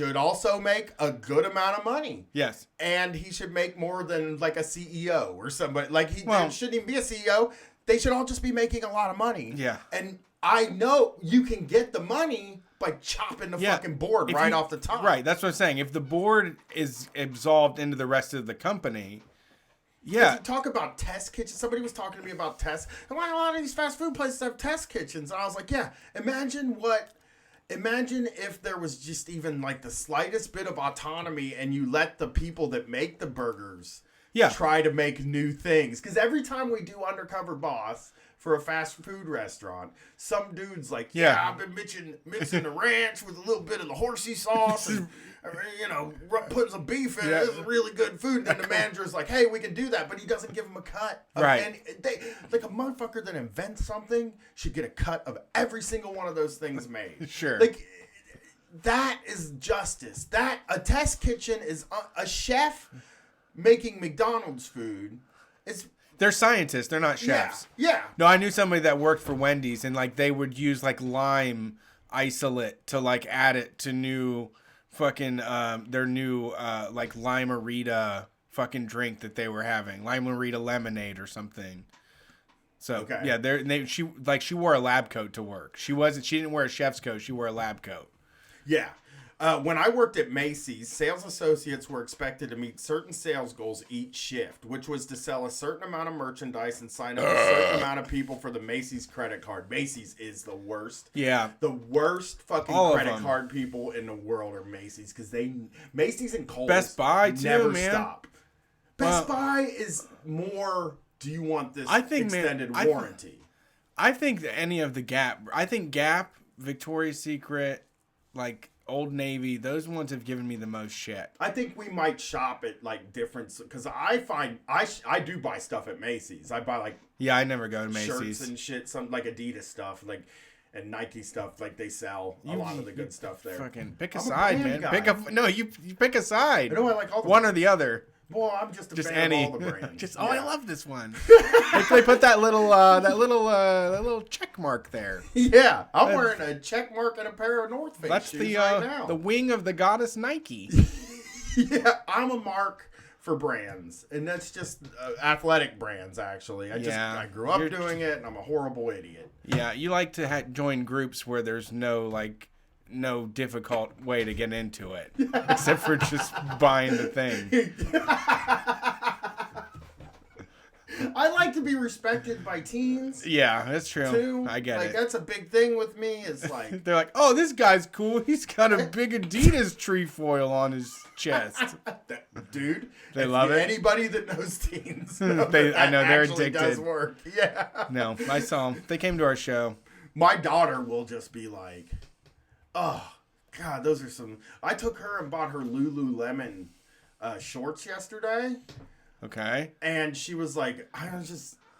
should also make a good amount of money. Yes. And he should make more than like a CEO or somebody. Like there shouldn't even be a CEO. They should all just be making a lot of money. Yeah. And I know you can get the money by chopping the fucking board off the top. Right. That's what I'm saying. If the board is absolved into the rest of the company. Yeah. You talk about test kitchens. Somebody was talking to me about tests. And why a lot of these fast food places have test kitchens? And I was like, yeah, imagine if there was just even like the slightest bit of autonomy and you let the people that make the burgers try to make new things. Because every time we do Undercover Boss for a fast food restaurant, some dude's like, I've been mixing the ranch with a little bit of the horsey sauce and, putting some beef in it. This is really good food. And then the manager's like, hey, we can do that. But he doesn't give them a cut. Right. And like a motherfucker that invents something should get a cut of every single one of those things made. Sure. Like, that is justice. A test kitchen is a chef making McDonald's food. They're scientists. They're not chefs. Yeah. No, I knew somebody that worked for Wendy's, and like they would use like lime isolate to like add it to new fucking their new like Lime-A-Rita fucking drink that they were having, Lime-A-Rita lemonade or something. So she wore a lab coat to work. She didn't wear a chef's coat. She wore a lab coat. Yeah. When I worked at Macy's, sales associates were expected to meet certain sales goals each shift, which was to sell a certain amount of merchandise and sign up a certain amount of people for the Macy's credit card. Macy's is the worst. Yeah. The worst fucking credit card people in the world are Macy's, because Macy's and Kohl's Best Buy too, never man. stop. Best Buy is more, do you want this extended warranty? I think that any of the Gap, Victoria's Secret, like Old Navy, those ones have given me the most shit. I think we might shop at like different, because I find I do buy stuff at Macy's. I buy like I never go to Macy's. Shirts and shit, some like Adidas stuff, like and Nike stuff. Like they sell a lot of the good stuff there. Fucking pick a side, man. You pick a side. I know I like all the one or the other. Well, I'm just a fan of all the brands. I love this one. They put that little check mark there. Yeah, I'm wearing a check mark and a pair of North Face shoes right now. The wing of the goddess Nike. Yeah, I'm a mark for brands, and that's just athletic brands. Actually, I grew up doing it, and I'm a horrible idiot. Yeah, you like to join groups where there's no difficult way to get into it, except for just buying the thing. I like to be respected by teens. Yeah, that's true. Too. I get it. That's a big thing with me. It's like they're like, "Oh, this guy's cool. He's got a big Adidas trefoil on his chest." Dude, they love it. Anybody that knows teens, I know they're addicted. Does work. Yeah. No, I saw them. They came to our show. My daughter will just be like, "Oh, God, those are some." I took her and bought her Lululemon shorts yesterday. Okay. And she was like,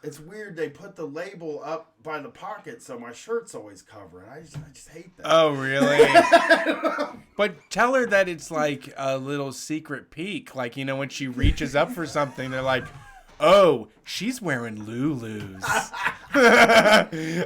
it's weird. They put the label up by the pocket, so my shirt's always covered. I just hate that. Oh, really? But tell her that it's like a little secret peek. Like, when she reaches up for something, they're like, oh, she's wearing Lulus.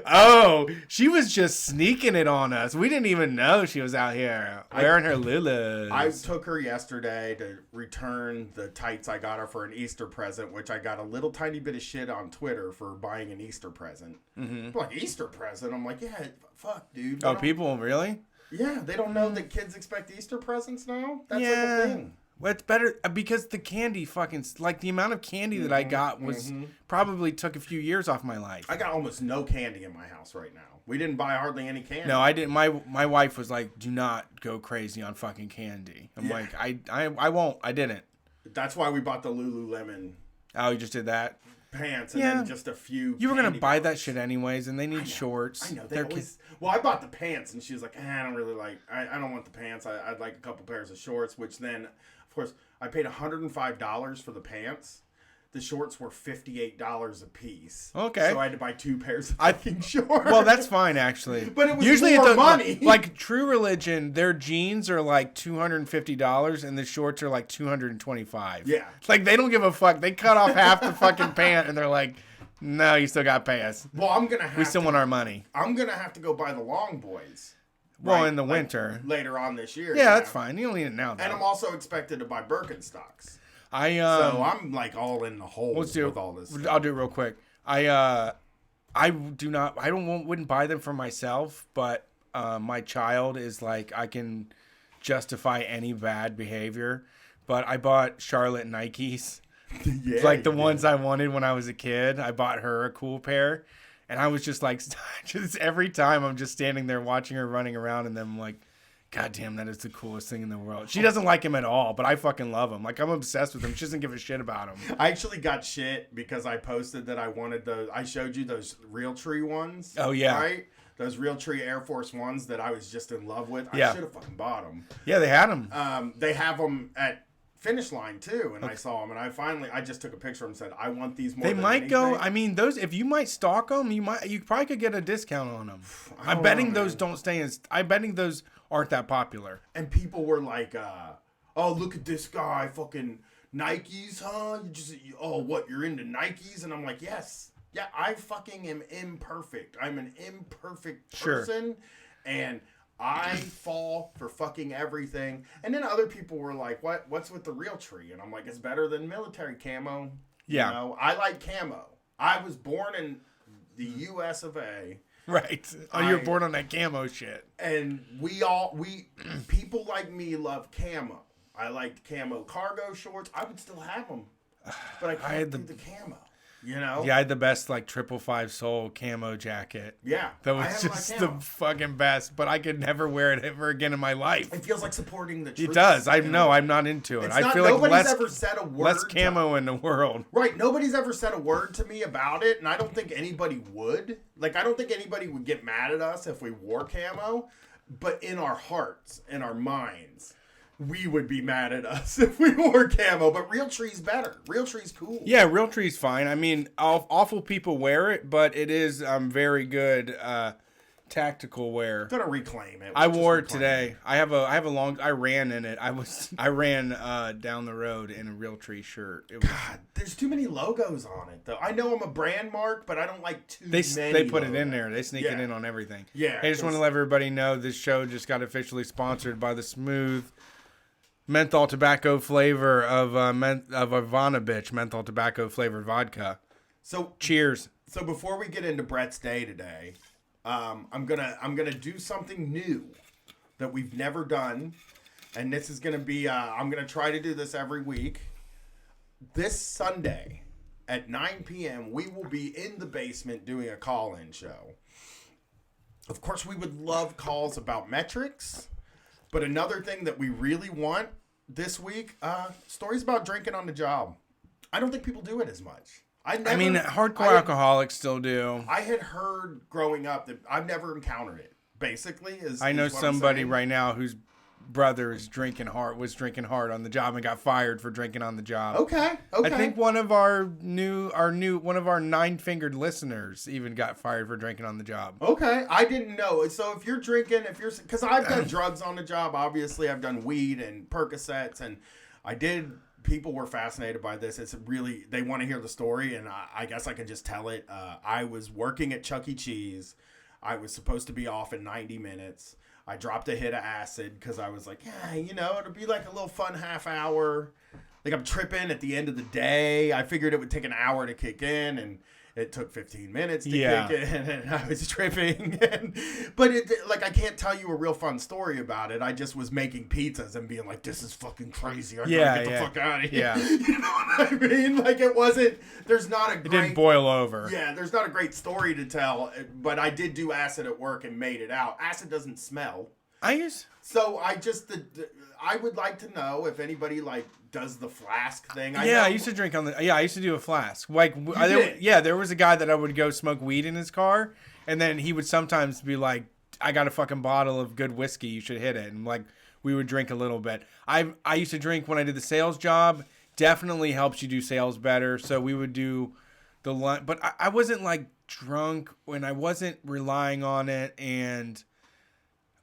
Oh, she was just sneaking it on us. We didn't even know she was out here wearing her Lulus. I took her yesterday to return the tights I got her for an Easter present, which I got a little tiny bit of shit on Twitter for buying an Easter present. Mm-hmm. Like, Easter present? I'm like, yeah, fuck, dude. Oh, people, really? Yeah, they don't know that kids expect Easter presents now? That's like a thing. Well, it's better because the candy the amount of candy that I got was probably took a few years off my life. I got almost no candy in my house right now. We didn't buy hardly any candy. No, I didn't. My wife was like, do not go crazy on fucking candy. I'm like, I won't. I didn't. That's why we bought the Lululemon. Oh, you just did that? Pants and then just a few. You were going to buy that shit anyways, and they need shorts. I know. Well, I bought the pants, and she was like, I don't really like, I don't want the pants. I'd like a couple pairs of shorts, which then, of course, I paid $105 for the pants. The shorts were $58 a piece. Okay. So I had to buy 2 pairs of fucking shorts. Well, that's fine, actually. But it was usually more money. Like True Religion, their jeans are like $250 and the shorts are like $225. Yeah. It's like they don't give a fuck. They cut off half the fucking pant and they're like, no, you still got to pay us. Well, we still want our money. I'm going to have to go buy the long boys. Well, right? in the Like, winter. later on this year. Yeah, that's fine. You don't need it now, though. And I'm also expected to buy Birkenstocks. I So I'm like all in the hole let's do with all this stuff. I'll do it real quick. I do not. I wouldn't buy them for myself, but my child is like I can justify any bad behavior. But I bought Charlotte Nikes, Yeah, like the you ones did. I wanted when I was a kid. I bought her a cool pair, and I was just like, just every time I'm just standing there watching her running around, and then I'm like, God damn, that is the coolest thing in the world. She doesn't like him at all, but I fucking love him. Like, I'm obsessed with him. She doesn't give a shit about him. I actually got shit because I posted that I wanted those. I showed you those Realtree ones. Oh, yeah. Right? Those Realtree Air Force Ones that I was just in love with. Yeah. I should have fucking bought them. Yeah, they had him. They have them at Finish Line too, and I saw them, and I just took a picture of them and said, I want these more They than might go. anything. I mean, those. If you might stalk them, you probably could get a discount on them. I I'm don't betting know, those man. don't stay in. I'm betting those aren't that popular. And people were like, oh, look at this guy, fucking Nikes, huh? What, you're into Nikes? And I'm like, yes. Yeah, I fucking am imperfect. I'm an imperfect Sure. person. And I fall for fucking everything. And then other people were like, what's with the Realtree? And I'm like, it's better than military camo. Yeah. You know, I like camo. I was born in the US of A. Right. Oh, you're born on that camo shit. And people like me love camo. I liked camo cargo shorts. I would still have them, but I can't do the camo. You know? Yeah, I had the best like 555 Soul camo jacket. Yeah. That I was have my just camo. the fucking best, but I could never wear it ever again in my life. It feels like supporting the troops. It does. I you know. I'm not into it. It's I not, feel like nobody's ever said a word. less camo in the world. Right. Nobody's ever said a word to me about it, and I don't think anybody would. Like, I don't think anybody would get mad at us if we wore camo, but in our hearts, in our minds, we would be mad at us if we wore camo. But Realtree's better. Realtree's cool. Yeah, Realtree's fine. I mean, awful people wear it, but it is very good tactical wear. I'm gonna reclaim it. I We'll just wore it reclaim today. I have a long. I ran in it. I ran down the road in a Realtree shirt. It was, God, there's too many logos on it, though. I know I'm a brand mark, but I don't like too many. they put it in logos. there. They sneak it Yeah. in on everything. Yeah, I just want to let everybody know this show just got officially sponsored by the smooth menthol tobacco flavor of Ivanovich menthol tobacco flavored vodka. So Cheers. So before we get into Brett's day today, I'm gonna do something new that we've never done, and this is gonna be I'm gonna try to do this every week. This Sunday at 9 p.m. we will be in the basement doing a call-in show. Of course, we would love calls about metrics, but another thing that we really want this week, stories about drinking on the job. I don't think people do it as much. I mean, hardcore alcoholics still do. I had heard growing up that I've never encountered it. Basically, I know is what I'm somebody saying. right now whose brother was drinking hard on the job and got fired for drinking on the job. Okay. I think one of our 9-fingered listeners even got fired for drinking on the job. Okay, I didn't know. So if you're drinking, because I've done drugs on the job, obviously I've done weed and Percocets, and I did. People were fascinated by this. It's really, they want to hear the story, and I guess I can just tell it. I was working at Chuck E. Cheese. I was supposed to be off in 90 minutes. I dropped a hit of acid because I was like, yeah, it'll be like a little fun half hour. Like I'm tripping at the end of the day. I figured it would take an hour to kick in, and it took 15 minutes to kick in, and I was tripping. But I can't tell you a real fun story about it. I just was making pizzas and being like, this is fucking crazy. I gotta get the fuck out of here. Yeah. You know what I mean? Like there's not a great... It didn't boil over. Yeah, there's not a great story to tell, but I did do acid at work and made it out. Acid doesn't smell. So I would like to know if anybody does the flask thing. I used to drink I used to do a flask. did? There was a guy that I would go smoke weed in his car, and then he would sometimes be like, I got a fucking bottle of good whiskey, you should hit it. And we would drink a little bit. I used to drink when I did the sales job. Definitely helps you do sales better. So we would do the lunch, but I wasn't drunk when I wasn't relying on it, and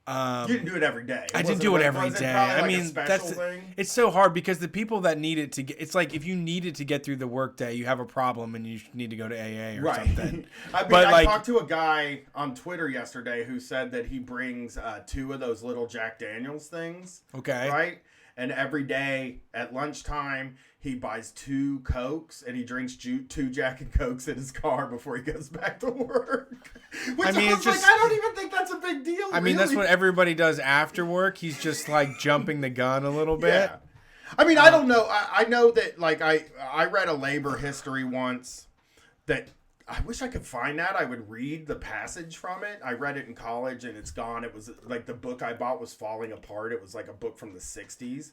You didn't do it every day. I didn't do it every was it day. probably I like a mean, special thing? it's so hard because the people that need it to get, it's like if you need it to get through the workday, you have a problem and you need to go to AA or something. I mean, But, I like- talked to a guy on Twitter yesterday who said that he brings 2 of those little Jack Daniels things. Okay. Right? And every day at lunchtime, he buys 2 Cokes and he drinks 2 Jack and Cokes in his car before he goes back to work. Which I mean, I was it's just- like, I don't even think that's a big deal. I mean, that's really. what everybody does after work. He's just like jumping the gun a little bit. Yeah. I mean, I don't know. I know that, like, I read a labor history once that I wish I could find that. I would read the passage from it. I read it in college and it's gone. It was like the book I bought was falling apart. It was like a book from the 60s.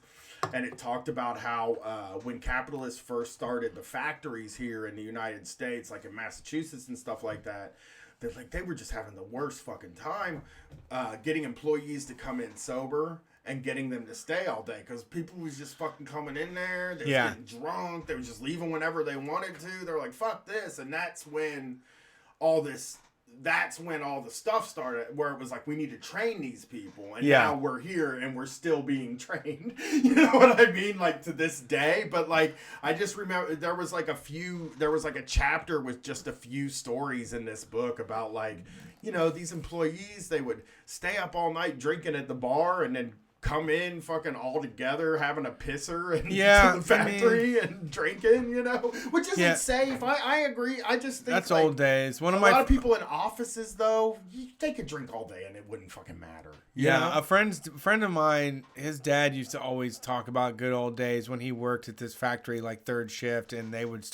And it talked about how when capitalists first started the factories here in the United States, like in Massachusetts and stuff like that, that like they were just having the worst fucking time getting employees to come in sober and getting them to stay all day because people was just fucking coming in there. They was getting drunk. They was just leaving whenever they wanted to. They're like, fuck this. And that's when all the stuff started where it was like, we need to train these people. And now we're here and we're still being trained. You know what I mean? Like to this day. But like, I just remember there was like a chapter with just a few stories in this book about like, you know, these employees, they would stay up all night drinking at the bar and then come in fucking all together having a pisser and to the factory and drinking, you know, which isn't safe. I agree. I just think that's like, old days. a lot of people in offices though, they could drink all day and it wouldn't fucking matter. You know? A friend of mine, his dad used to always talk about good old days when he worked at this factory like third shift, and they would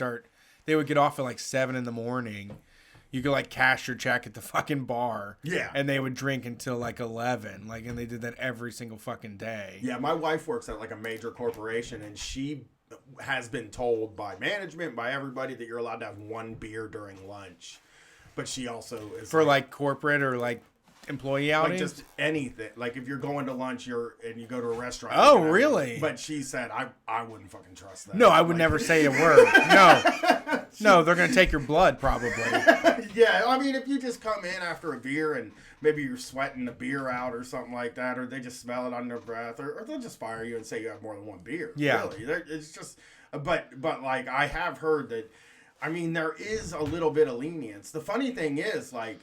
get off at like 7 a.m. You could like cash your check at the fucking bar. Yeah. And they would drink until like 11. Like, and they did that every single fucking day. Yeah, my wife works at like a major corporation and she has been told by management, by everybody, that you're allowed to have 1 beer during lunch. But she also is for like corporate or like employee outings? Like just anything. Like if you're going to lunch and you go to a restaurant. Oh, really? But she said, I wouldn't fucking trust that. No, I would never say a word. No. No, they're going to take your blood probably. Yeah, I mean, if you just come in after a beer and maybe you're sweating the beer out or something like that, or they just smell it on their breath, or they'll just fire you and say you have more than 1 beer. Yeah. Really. It's just, but like I have heard that, I mean, there is a little bit of lenience. The funny thing is, like,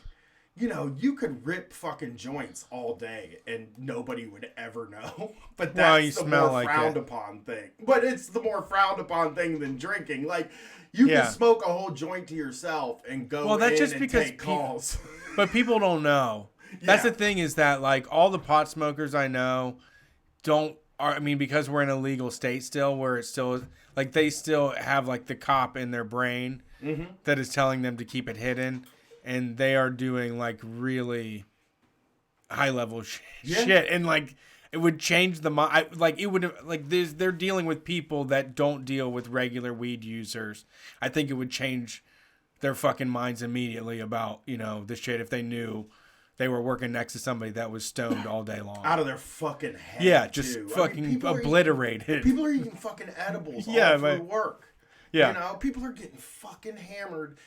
you know, you could rip fucking joints all day and nobody would ever know. But that's the more frowned upon thing. But it's the more frowned upon thing than drinking. Like, you can smoke a whole joint to yourself and go take calls. But people don't know. That's the thing, is that like all the pot smokers I know because we're in a legal state still, where it's still like they still have like the cop in their brain that is telling them to keep it hidden. And they are doing like really high level shit, and like it would change the mind. Like it would like they're dealing with people that don't deal with regular weed users. I think it would change their fucking minds immediately about, you know, this shit if they knew they were working next to somebody that was stoned all day long, out of their fucking head. Yeah, just fucking obliterated. People are eating fucking edibles all through work. Yeah. You know, people are getting fucking hammered,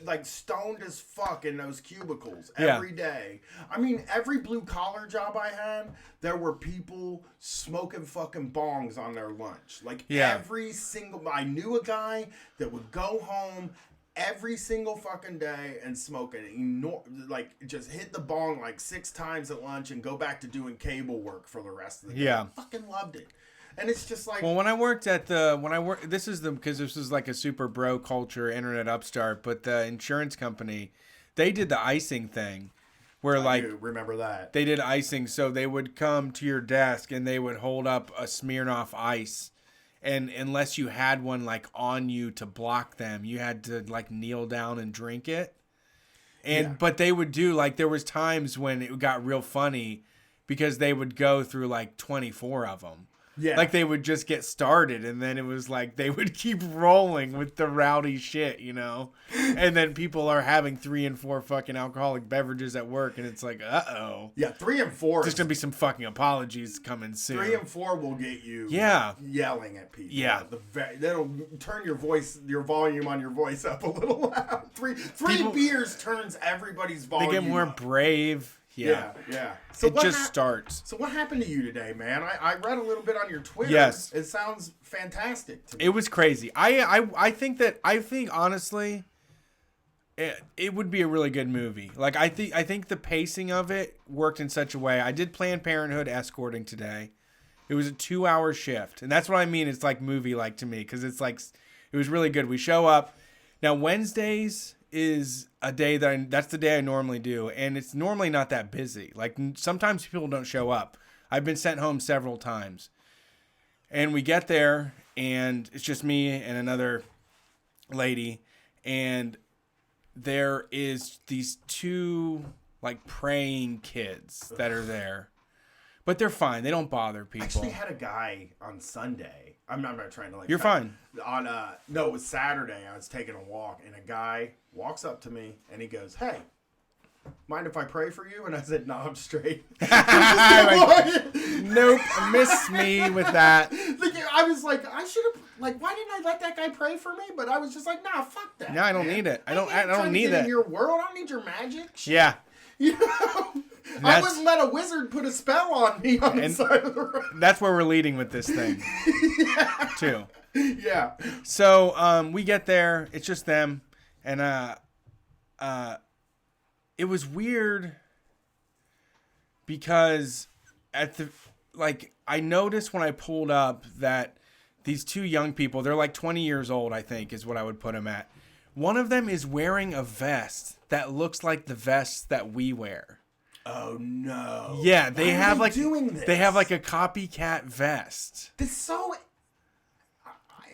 like stoned as fuck in those cubicles every day. I mean, every blue collar job I had, there were people smoking fucking bongs on their lunch. Like every single, I knew a guy that would go home every single fucking day and smoke just hit the bong like 6 times at lunch and go back to doing cable work for the rest of the day. Yeah. I fucking loved it. And it's just like, well, this is like a super bro culture internet upstart, but the insurance company, they did the icing thing where remember that they did icing. So they would come to your desk and they would hold up a Smirnoff Ice. And unless you had one like on you to block them, you had to like kneel down and drink it. But they would do like, there was times when it got real funny because they would go through like 24 of them. Yeah. Like they would just get started and then it was like they would keep rolling with the rowdy shit, you know? And then people are having 3 and 4 fucking alcoholic beverages at work and it's like, uh-oh. Yeah, 3 and 4. There's going to be some fucking apologies coming soon. 3 and 4 will get you yelling at people. Yeah. That'll turn your volume on your voice up a little loud. Three beers turns everybody's volume They get more up. brave. Yeah. So It just starts. So what happened to you today, man? I read a little bit on your Twitter. Yes. It sounds fantastic to me. It was crazy. I think honestly, it would be a really good movie. Like I think the pacing of it worked in such a way. I did Planned Parenthood escorting today. It was a 2-hour shift, and that's what I mean. It's like movie like to me because it's like it was really good. We show up now. Wednesdays is a day that's the day I normally do, and it's normally not that busy. Like sometimes people don't show up. I've been sent home several times, and we get there, and it's just me and another lady, and there is these 2 like praying kids that are there, but they're fine. They don't bother people. I actually had a guy on Sunday. I'm not trying to like. You're fine. No, it was Saturday. I was taking a walk, and a guy walks up to me, and he goes, "Hey, mind if I pray for you?" And I said, "No, I'm straight." Nope, miss me with that. Like, I was like, I should have. Like, why didn't I let that guy pray for me? But I was just like, nah, fuck that. No, I don't need it. I don't need that. In your world, I don't need your magic. Yeah. You know, I wouldn't let a wizard put a spell on me on the side of the road. That's where we're leading with this thing, too. Yeah. So we get there. It's just them, and it was weird because I noticed when I pulled up that these 2 young people, they're like 20 years old, I think, is what I would put them at. One of them is wearing a vest that looks like the vest that we wear. Oh no! Yeah, they have like doing this? They have like a copycat vest.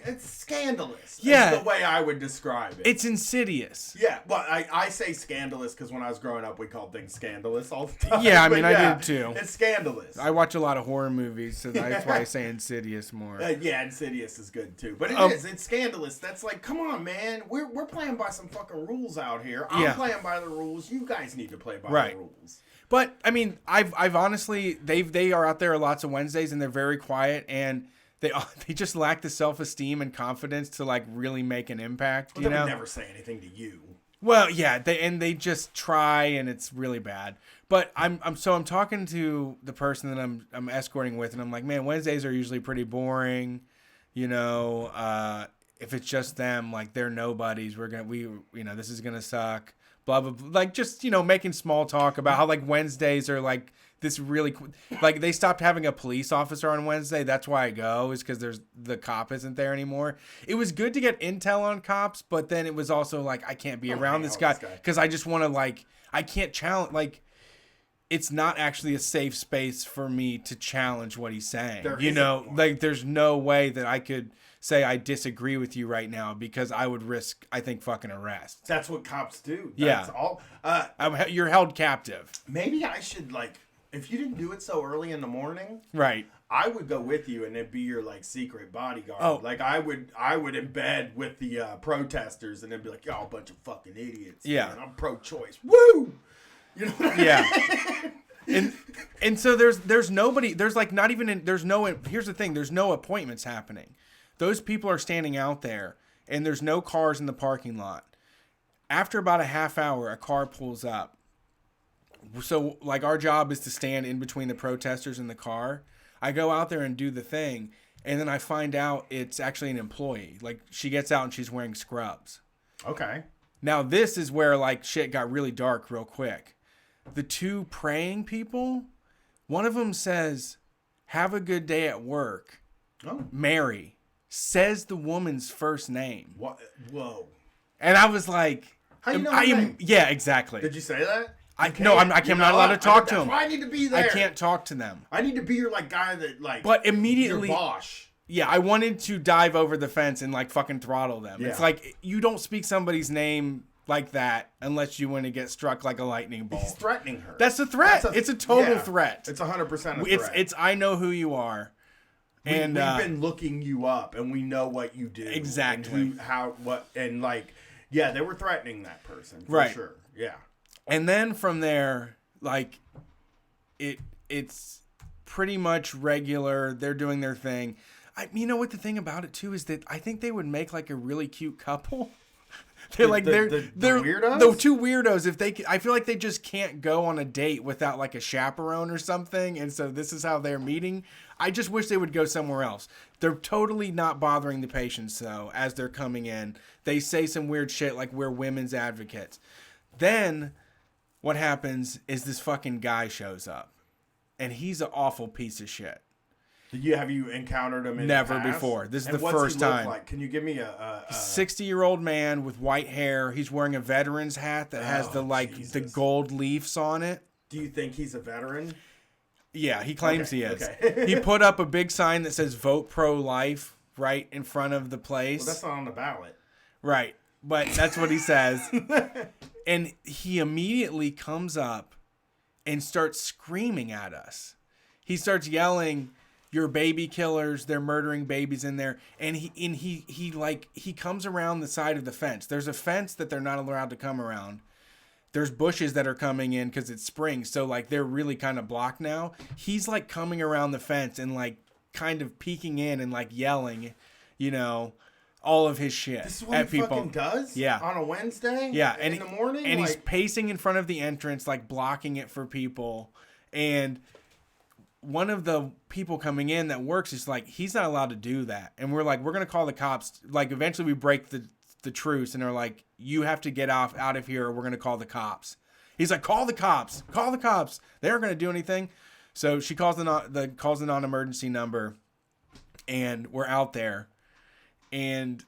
It's scandalous. Yeah, is the way I would describe it. It's insidious. Yeah, well, I say scandalous because when I was growing up, we called things scandalous all the time. Yeah, I mean, I did too. It's scandalous. I watch a lot of horror movies, so that's why I say insidious more. Yeah, insidious is good too, but it's scandalous. That's like, come on, man, we're playing by some fucking rules out here. I'm playing by the rules. You guys need to play by the rules. But I mean, I've honestly, they are out there lots of Wednesdays, and they're very quiet, and they just lack the self-esteem and confidence to like really make an impact. Well, you they know, would never say anything to you. Well, yeah, they just try, and it's really bad. But I'm talking to the person that I'm escorting with, and I'm like, man, Wednesdays are usually pretty boring. You know, if it's just them, like they're nobodies. This is gonna suck. Blah blah blah. Like just making small talk about how like Wednesdays are like this really like they stopped having a police officer on Wednesday. That's why I go, is because the cop isn't there anymore. It was good to get intel on cops, but then it was also like I can't be around this guy because I just want to I can't challenge it's not actually a safe space for me to challenge what he's saying. There's no way that I could say I disagree with you right now because I would risk, I think, fucking arrest. That's what cops do. That's all. You're held captive. Maybe I should if you didn't do it so early in the morning, right? I would go with you and it'd be your secret bodyguard. Oh. I would embed with the protesters and then be like, y'all a bunch of fucking idiots. Yeah, man. I'm pro-choice. Woo! You know what I mean? And so there's nobody. There's not even. There's no. Here's the thing. There's no appointments happening. Those people are standing out there, and there's no cars in the parking lot. After about a half hour, a car pulls up. So, our job is to stand in between the protesters and the car. I go out there and do the thing, and then I find out it's actually an employee. She gets out and she's wearing scrubs. Okay. Now, this is where, shit got really dark real quick. The 2 praying people, one of them says, "Have a good day at work." Oh. Mary. Says the woman's first name. What? Whoa. And I was like, how you know her name? Yeah, exactly. Did you say that? I'm not allowed to talk to them. I need to be there. I can't talk to them. I need to be your guy that But immediately, your boss. Yeah, I wanted to dive over the fence and fucking throttle them. Yeah. It's you don't speak somebody's name like that unless you want to get struck like a lightning bolt. He's threatening her. That's a threat. It's a total threat. It's 100% a threat. It's I know who you are. We've been looking you up, and we know what you do. Exactly. And they were threatening that person for sure. Yeah. And then from there, it's pretty much regular. They're doing their thing. You know what the thing about it too is that I think they would make a really cute couple. They're like they're weirdos? the two weirdos. I feel like they just can't go on a date without like a chaperone or something, and so this is how they're meeting. I just wish they would go somewhere else. They're totally not bothering the patients though as they're coming in. They say some weird shit like we're women's advocates. Then what happens is this fucking guy shows up, and he's an awful piece of shit. Have you encountered him in Never the past? before. This is And the what's first he look time. like? Can you give me a 60-year-old man with white hair. He's wearing a veteran's hat that has the Jesus. gold leaves on it. Do you think he's a veteran? Yeah, he claims he is. Okay. He put up a big sign that says "Vote Pro-Life" right in front of the place. Well, that's not on the ballot. Right, but that's what he says. And he immediately comes up and starts screaming at us. He starts yelling, "You're baby killers! They're murdering babies in there!" And he comes around the side of the fence. There's a fence that they're not allowed to come around. There's bushes that are coming in because it's spring, so like they're really kind of blocked now. He's like coming around the fence and like kind of peeking in and like yelling, all of his shit This is what at he people. fucking does? Yeah. On a Wednesday? Yeah, in the morning? and he's pacing in front of the entrance, like blocking it for people. And one of the people coming in that works is like, he's not allowed to do that. And we're like, we're gonna call the cops. Like, eventually we break the truce, and they're like, you have to get out of here, or we're gonna call the cops. He's like, call the cops. They aren't gonna do anything. So she calls the non-emergency number, and we're out there. And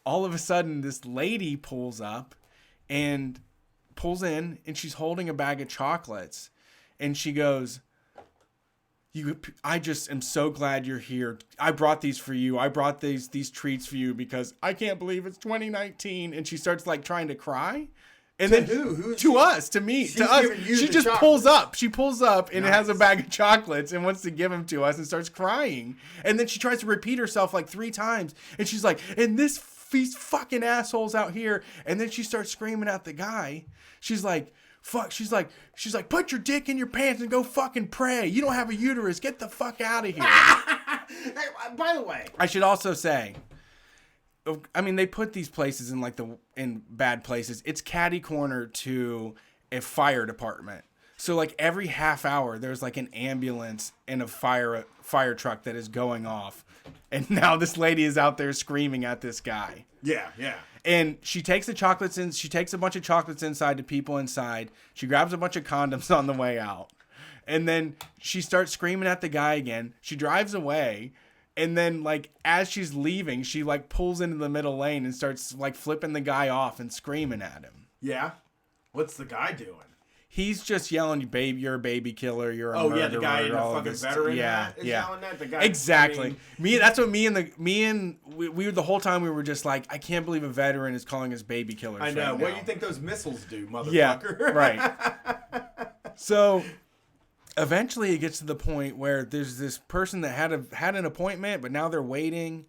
all of a sudden, this lady pulls up and pulls in, and she's holding a bag of chocolates. And she goes, I just am so glad you're here. I brought these for you. I brought these treats for you because I can't believe it's 2019. And she starts like trying to cry. And then who? To us, to me, She's to us. giving you She the just chocolates. pulls up. She pulls up and Nice. has a bag of chocolates and wants to give them to us and starts crying. And then she tries to repeat herself like 3 times. And she's like, and these fucking assholes out here. And then she starts screaming at the guy. She's like, fuck. She's like, put your dick in your pants and go fucking pray. You don't have a uterus. Get the fuck out of here. Hey, by the way, I should also say, I mean, they put these places in bad places. It's catty corner to a fire department. So like every half hour, there's like an ambulance and a fire truck that is going off. And now this lady is out there screaming at this guy. yeah. And she takes the chocolates in. She takes a bunch of chocolates inside to people inside. She grabs a bunch of condoms on the way out. And then she starts screaming at the guy again. She drives away. And then, like, as she's leaving, she, like, pulls into the middle lane and starts, like, flipping the guy off and screaming at him. Yeah? What's the guy doing? He's just yelling, "Baby, you're a baby killer. You're a murderer." Yeah, the guy in the all of fucking this- veteran yeah, hat is yeah. yelling at the guy. Exactly. I mean, That's what we were the whole time we were just like, I can't believe a veteran is calling us baby killers. I know. Right What do now. you think those missiles do, motherfucker? Yeah, right. So eventually it gets to the point where there's this person that had an appointment, but now they're waiting.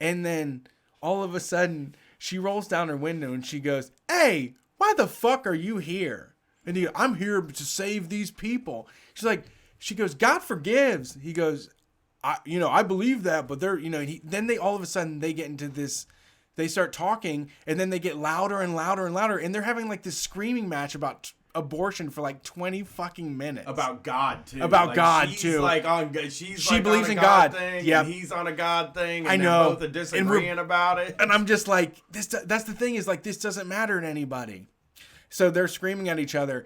And then all of a sudden she rolls down her window and she goes, "Hey, why the fuck are you here?" And he goes, "I'm here to save these people." She goes, "God forgives." He goes, I believe that, but they're, then they all of a sudden they get into this, they start talking, and then they get louder and louder and louder, and they're having like this screaming match about abortion for like 20 fucking minutes. About God too. About God, she's too. Like on, she believes on a in God. Thing, Yep. and he's on a God thing. And I they're know. both are disagreeing about it. And I'm just like, that's the thing is like, this doesn't matter to anybody. So they're screaming at each other.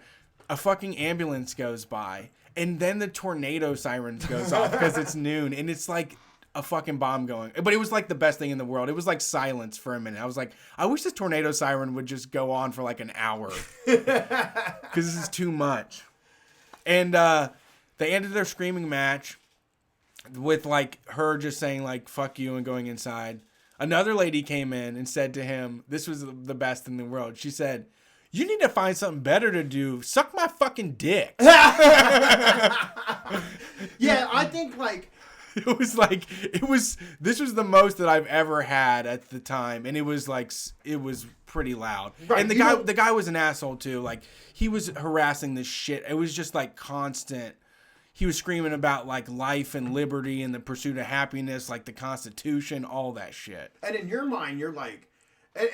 A fucking ambulance goes by. And then the tornado sirens goes off because it's noon. And it's like a fucking bomb going. But it was like the best thing in the world. It was like silence for a minute. I was like, I wish this tornado siren would just go on for like an hour. Because this is too much. And they ended their screaming match with like her just saying like, "Fuck you," and going inside. Another lady came in and said to him, this was the best in the world. She said, "You need to find something better to do. Suck my fucking dick." Yeah, I think like This was the most that I've ever had at the time. And it was pretty loud. Right, And the guy was an asshole too. Like, he was harassing this shit. It was just like constant. He was screaming about like life and liberty and the pursuit of happiness, like the Constitution, all that shit. And in your mind, you're like,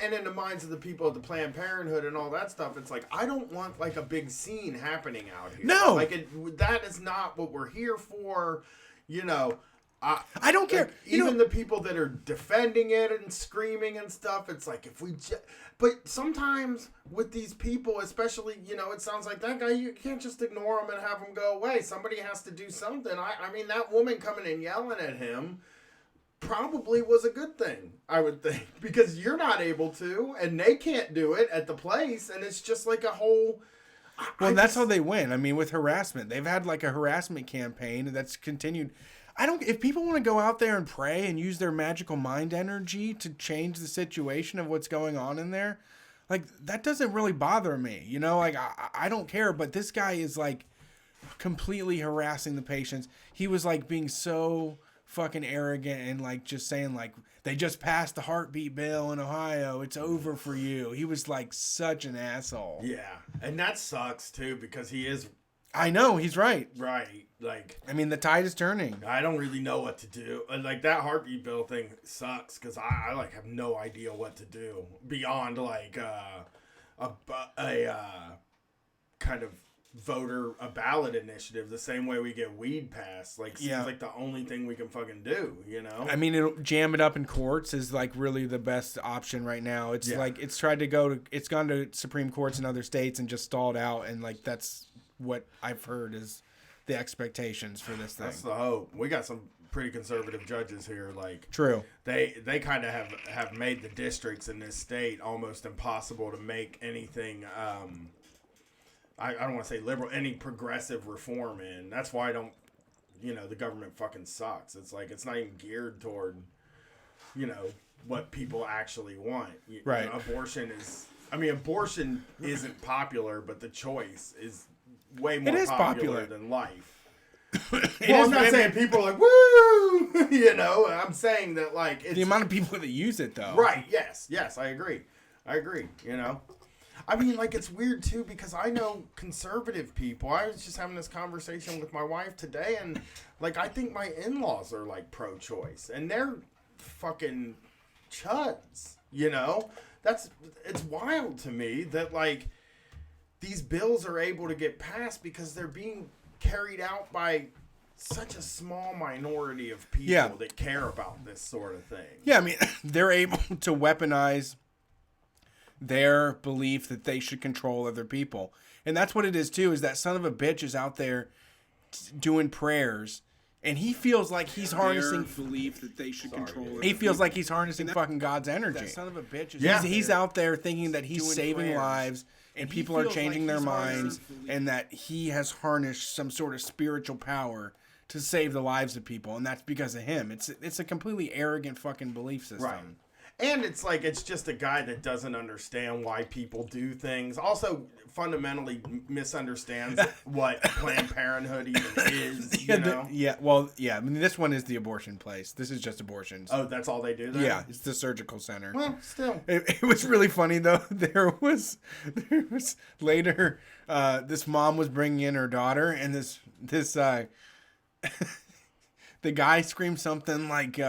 and in the minds of the people at the Planned Parenthood and all that stuff, it's like, I don't want like a big scene happening out here. No, like that is not what we're here for. You know, I don't care. Like, even the people that are defending it and screaming and stuff, it's like if we. But sometimes with these people, especially, you know, it sounds like that guy, you can't just ignore him and have him go away. Somebody has to do something. I mean, that woman coming and yelling at him probably was a good thing, I would think, because you're not able to, and they can't do it at the place, and it's just like a whole. Well, that's how they win. I mean, with harassment, they've had like a harassment campaign that's continued. If people want to go out there and pray and use their magical mind energy to change the situation of what's going on in there, like, that doesn't really bother me. You know, like, I don't care, but this guy is like completely harassing the patients. He was like being so fucking arrogant and like just saying like, they just passed the heartbeat bill in Ohio. It's over for you. He was like such an asshole. Yeah. And that sucks too, because he is. I know, he's right. Right. Like, I mean, the tide is turning. I don't really know what to do. Like, that heartbeat bill thing sucks because I like have no idea what to do beyond like a kind of a ballot initiative, the same way we get weed passed. Like, seems like the only thing we can fucking do, you know? I mean, it'll jam it up in courts is like really the best option right now. It's like it's gone to Supreme Courts in other states and just stalled out, and like that's what I've heard is the expectations for this thing. That's the hope. We got some pretty conservative judges here. Like, true. They kind of have made the districts in this state almost impossible to make anything. I don't want to say liberal, any progressive reform in. That's why I don't. You know, the government fucking sucks. It's like it's not even geared toward, you know, what people actually want. Right. You know, abortion isn't popular, but the choice is way more popular than life. I'm not saying people are like, woo! You know, I'm saying that, like, it's the amount of people that use it, though. Right, yes, I agree, you know. I mean, like, it's weird, too, because I know conservative people. I was just having this conversation with my wife today, and, like, I think my in-laws are, like, pro-choice, and they're fucking chuds, you know? It's wild to me that, like, these bills are able to get passed because they're being carried out by such a small minority of people that care about this sort of thing. Yeah, I mean, they're able to weaponize their belief that they should control other people. And that's what it is, too, is that son of a bitch is out there doing prayers, and he feels like he's harnessing belief that they should control. He feels like he's harnessing fucking God's energy. That son of a bitch is he's out there thinking that he's saving lives, and people are changing their minds, and that he has harnessed some sort of spiritual power to save the lives of people, and that's because of him. It's a completely arrogant fucking belief system. Right. And it's like, it's just a guy that doesn't understand why people do things. Also, fundamentally misunderstands what Planned Parenthood even is, you know? I mean, this one is the abortion place. This is just abortions. Oh, that's all they do there? Yeah, it's the surgical center. Well, still. It was really funny, though. There was later, this mom was bringing in her daughter, and this the guy screamed something like,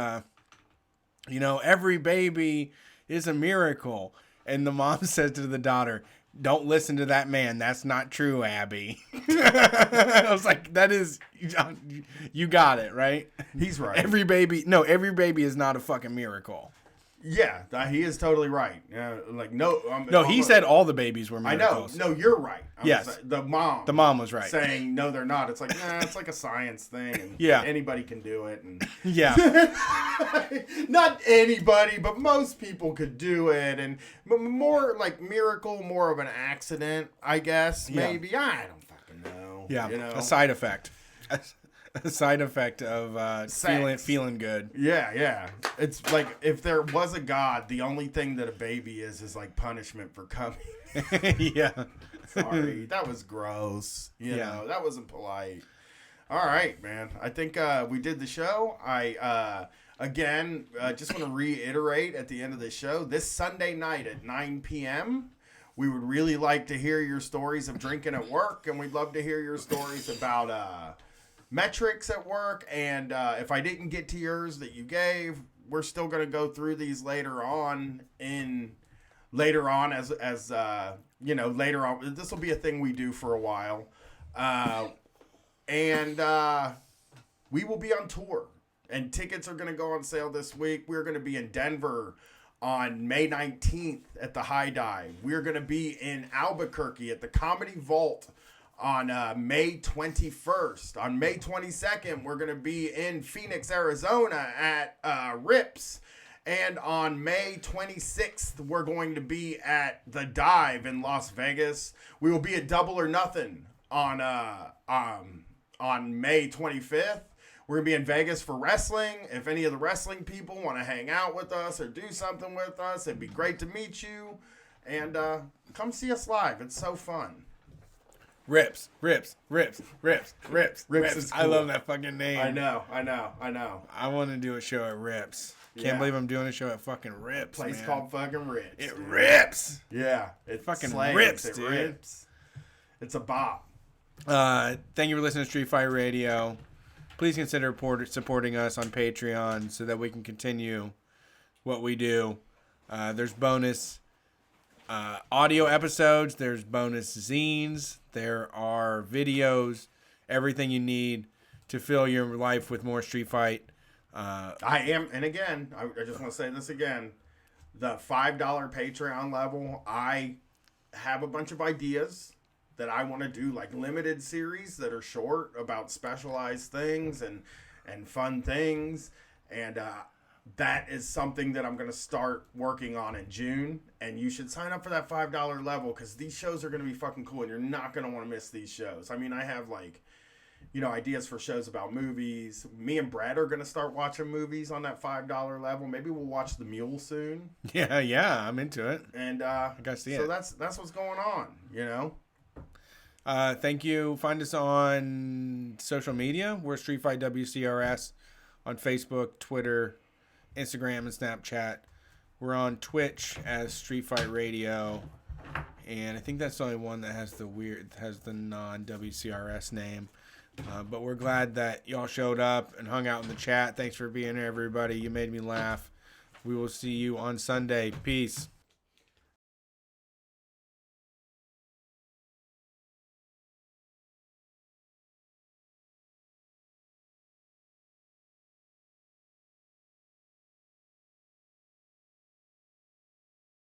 you know, every baby is a miracle. And the mom said to the daughter, don't listen to that man. That's not true, Abby. I was like, that is, you got it, right? He's right. Every baby is not a fucking miracle. Yeah, he is totally right. He said all the babies were miracles. I know. No, you're right. Yes. The mom was right. Saying, no, they're not. It's like, nah, it's like a science thing. And anybody can do it. And yeah. Not anybody, but most people could do it. And more like miracle, more of an accident, I guess. Maybe. I don't fucking know. Yeah. You know? A side effect. A side effect of feeling good. Yeah. It's like, if there was a God, the only thing that a baby is like punishment for coming. Yeah. Sorry, that was gross. You know, that wasn't polite. All right, man. I think we did the show. I just want to reiterate at the end of the show, this Sunday night at 9 p.m., we would really like to hear your stories of drinking at work, and we'd love to hear your stories about metrics at work. And if I didn't get to yours that you gave, we're still going to go through these later on in later on as later on. This will be a thing we do for a while. And we will be on tour. And tickets are going to go on sale this week. We're going to be in Denver on May 19th at the High Dive. We're going to be in Albuquerque at the Comedy Vault on May 21st. On May 22nd, we're going to be in Phoenix, Arizona at Rips. And on May 26th, we're going to be at the Dive in Las Vegas. We will be at Double or Nothing on May 25th. We're going to be in Vegas for wrestling. If any of the wrestling people want to hang out with us or do something with us, it'd be great to meet you. And come see us live. It's so fun. Rips. Rips is cool. I love that fucking name. I know. I want to do a show at Rips. Can't Yeah. believe I'm doing a show at fucking Rips. Place man. called fucking Rips. It dude. rips. Yeah. It Fucking slays. rips, It dude. rips. It's a bop. Thank you for listening to Street Fight Radio. Please consider supporting us on Patreon so that we can continue what we do. There's bonus audio episodes. There's bonus zines. There are videos. Everything you need to fill your life with more Street Fight. I am, and again, I just want to say this again. The $5 Patreon level, I have a bunch of ideas that I want to do, like limited series that are short about specialized things and fun things. And that is something that I'm going to start working on in June. And you should sign up for that $5 level because these shows are going to be fucking cool and you're not going to want to miss these shows. I mean, I have ideas for shows about movies. Me and Brad are going to start watching movies on that $5 level. Maybe we'll watch The Mule soon. Yeah, I'm into it. And I gotta see so it. that's what's going on, you know? Thank you. Find us on social media. We're Street Fight WCRS on Facebook, Twitter, Instagram, and Snapchat. We're on Twitch as Street Fight Radio. And I think that's the only one that has the non-WCRS name. But we're glad that y'all showed up and hung out in the chat. Thanks for being here, everybody. You made me laugh. We will see you on Sunday. Peace.